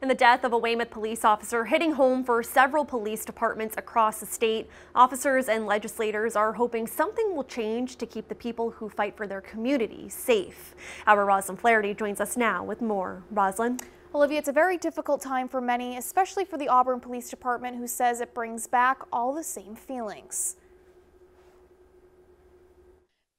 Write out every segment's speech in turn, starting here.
And the death of a Weymouth police officer hitting home for several police departments across the state. Officers and legislators are hoping something will change to keep the people who fight for their community safe. Our Roslyn Flaherty joins us now with more. Roslyn? Olivia, it's a very difficult time for many, especially for the Auburn Police Department, who says it brings back all the same feelings.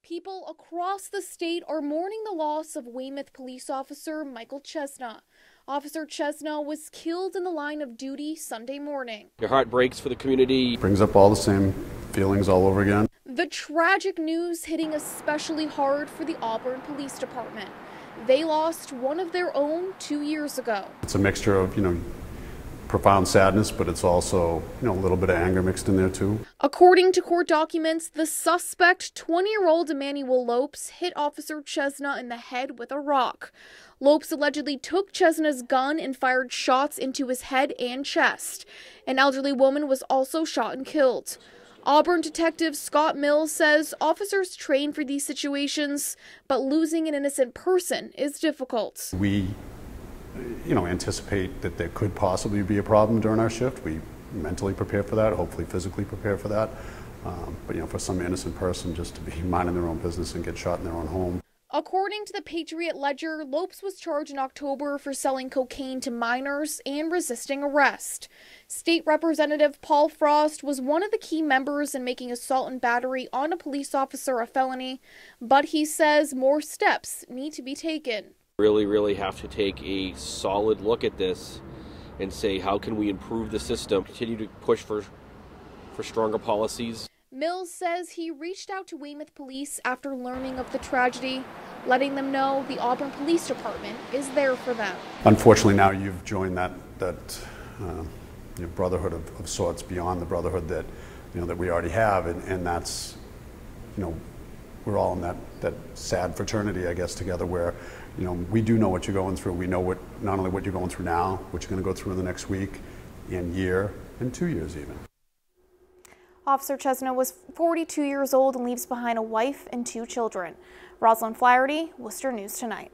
People across the state are mourning the loss of Weymouth police officer Michael Chesna. Officer Chesna was killed in the line of duty Sunday morning. Your heart breaks for the community. Brings up all the same feelings all over again. The tragic news hitting especially hard for the Auburn Police Department. They lost one of their own 2 years ago. It's a mixture of, profound sadness, but it's also, a little bit of anger mixed in there too. According to court documents, the suspect, 20-year-old Emmanuel Lopes, hit Officer Chesna in the head with a rock. Lopes allegedly took Chesna's gun and fired shots into his head and chest. An elderly woman was also shot and killed. Auburn detective Scott Mills says officers train for these situations, but losing an innocent person is difficult. We anticipate that there could possibly be a problem during our shift. We mentally prepare for that, hopefully physically prepare for that. But for some innocent person just to be minding their own business and get shot in their own home. According to the Patriot Ledger, Lopes was charged in October for selling cocaine to minors and resisting arrest. State Representative Paul Frost was one of the key members in making assault and battery on a police officer a felony, but he says more steps need to be taken. Really have to take a solid look at this and say, how can we improve the system, continue to push for stronger policies. Mills says he reached out to Weymouth Police after learning of the tragedy, letting them know the Auburn Police Department is there for them. Unfortunately, now you've joined that brotherhood of sorts beyond the brotherhood that that we already have, and that's we're all in that sad fraternity, I guess, together where we do know what you're going through. We know not only what you're going through now, what you're going to go through in the next week, and year, and 2 years even. Officer Chesna was 42 years old and leaves behind a wife and 2 children. Roslyn Flaherty, Worcester News Tonight.